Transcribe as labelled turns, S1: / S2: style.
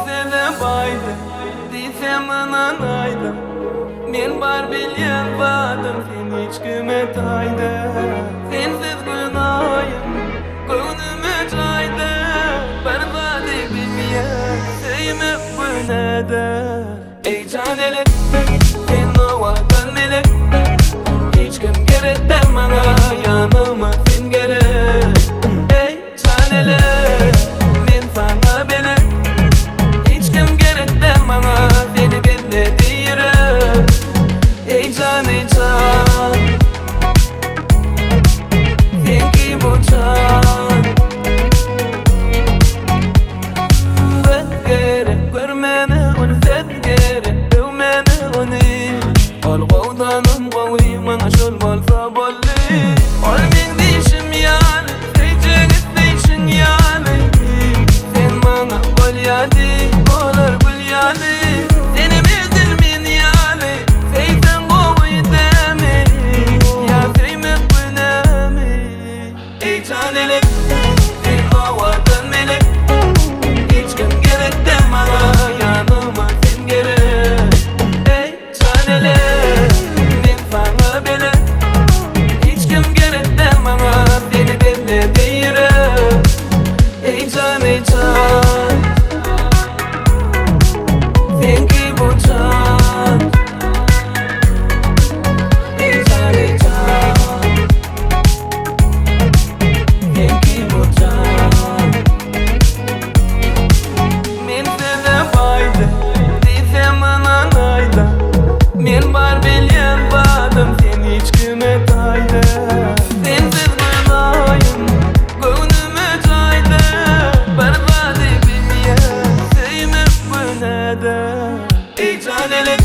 S1: seni baydı, desem ananaydı. Men bar bilyen vadım, sen hiç kime taydı. Sensiz günahım, gönlüme caydı. Berbat bilmeyen, sevmek bu nedir? Ey canelek, sen o vatan melek. Hiç kim gerek der bana, yanıma sen gerek. Ey canelek, men sana belek. Hiç kim gerek der bana, seni belli diyorum. Ey can, ey can, sen ki bu can. Ben gerek görmeni, onu sen gerek dövmeni onu. Ol qovdanım qovi, mana şol bolsa bolli. Ol men deyişim yani, seycegit deyişin yani. Sen mana bol yadi, olar bul yadi. Seni bildirmin yani, seysen qovi demi. Ya seymek bu nemi? Ey canelek, sen o vatan melek. Hiç kim gerek demana, yanıma sen gerek. Ey canelek, men sana belek. Hiç kim gerek demana, seni belli diyorum. Ey can, ey can, sen ki bu can. Ey can, ey can, sen ki bu can. Men seni baydı, desem ananaydı. Men bar bilyen vadım, sen hiç kime taydı. Sensiz günahım, gönlüme caydı. Berbat bilmeyen, sevmek bu nedir? Ey canelek,